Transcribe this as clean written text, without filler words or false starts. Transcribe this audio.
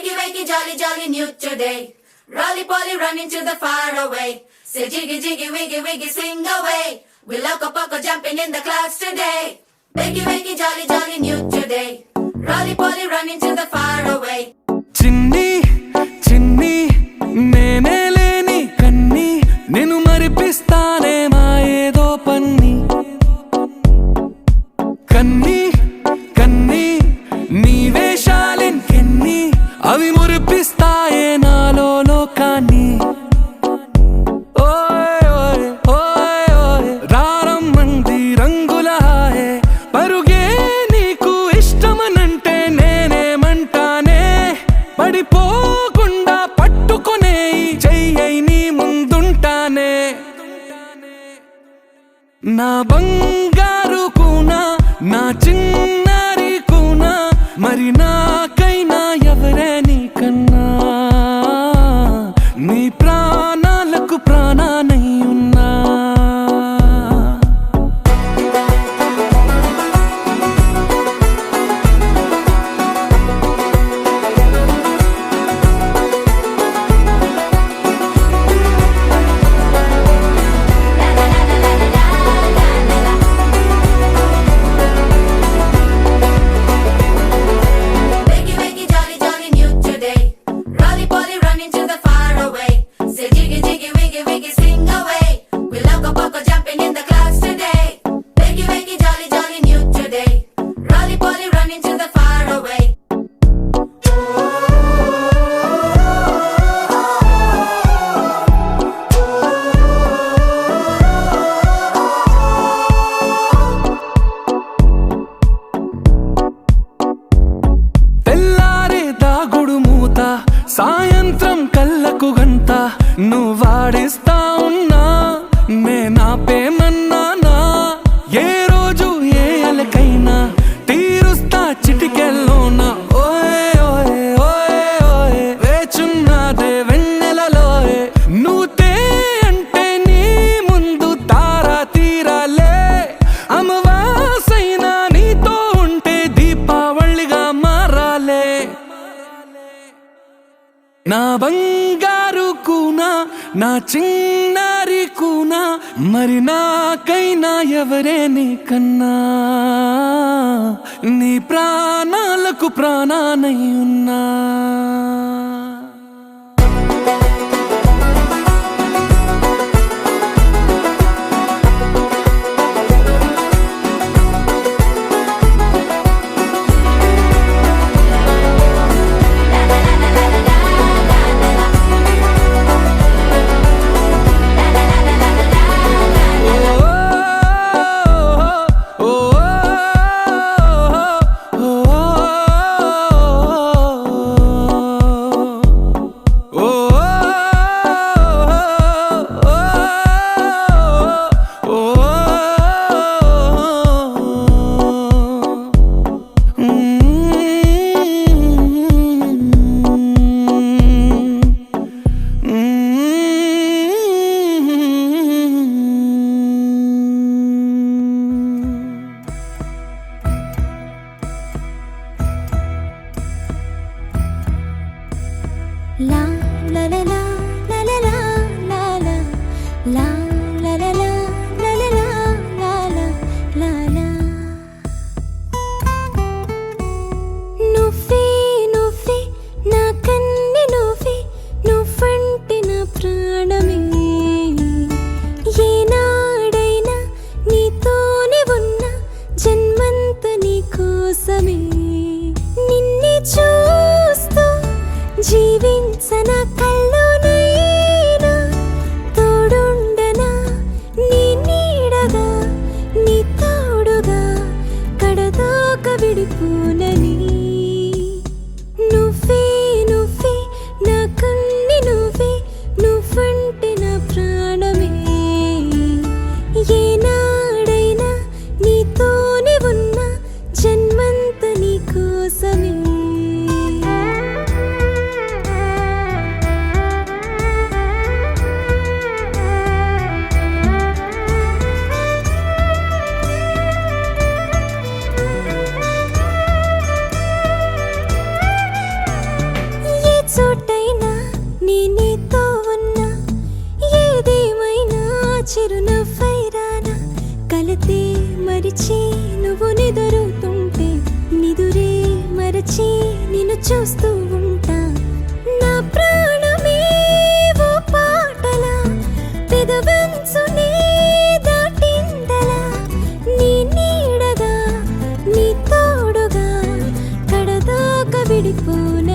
Wakey, wakey, jolly, jolly, new today. Rolly poly, running to the far away. Say jiggy, jiggy, wiggy, wiggy, swing away. We loco poco jumping in the clouds today. Wakey, wakey, jolly, jolly, new today. Rolly poly, running to the far away. చిన్ని చిన్ని నేనే లేని కన్ని నేను మరిపిస్తానే మా ఏదో పన్ని కన్ని కన్ని నీ వేషాలింకెన్ని అవి మురిపిస్తాయే నాలో లోకాన్ని ఓయ్ ఓయ్ ఓయ్ ఓయ్ రారమ్మంది రంగుల హాయే పరుగే నీకు ఇష్టమనంటే నేనేమంటానే పడిపోకుండా పట్టుకునే చెయ్యై నీ ముందుంటానే నా బంగారు కూనా నా చిన్నారి కూనా మరి నాకైనా ఎవరే నీకన్నా నీ ప్రాణాలకు ప్రాణానై ఉన్నా Wakey, wakey, jolly, jolly, new today. Rolly poly, running to the far away. Say jiggy, jiggy, wiggy, wiggy, swing away. We loco poco jumping in the clouds today. Wakey, wakey, jolly, jolly, new today. Rolly poly, running to the far away. తెల్లారే దాగుడు మూత సాయంత్రం కళ్ళకు గంట నువ్వాడిస్తా ఉన్నా నేనాపేమన్నానా ఏ రోజు ఏ అలకైనా తీరుస్తా చిటికెల్లోనా ఓయ్ ఓయ్ ఓయ్ ఓయ్ వేచున్నదే వెన్నెలలోయే నువ్వుతే అంటే నీ ముందు తారా తీరాలే అమవాసైనా నీతో ఉంటే దీపావళిగా మారాలే నా బంగారు కూనా నా చిన్నారి కూనా మరి నాకైనా ఎవరే నీకన్నా నీ ప్రాణాలకు ప్రాణానై ఉన్నా La la la la la la la la la la la la la la la la la la నువ్వే నువ్వే నా కన్ని నువ్వే నువ్వంటే నా ప్రాణమే ఏనాడైనా నీతోనే ఉన్నా జన్మంత నీ కోసమే నిన్నే చూస్తూ జీవించన కల్లోనైనా తోడుండనా నీ నీడగా నీ తోడుగా కడదాకా విడిపోనని నువ్వే నువ్వే నా కన్ని నువ్వే నువ్వంటే నా ప్రాణమే ఏనాడైనా నీతోనే ఉన్నా జన్మంత నీ కోసమే విడిచి నువ్వు నిదురుతుంటే నిదురే మరచి నిన్ను చూస్తూ ఉంటా. నా ప్రాణమే ఓ పాటలా పెదవంచునే దాటిందలా, నీ నీడగా నీ తోడుగా కడదాకా విడిపోను.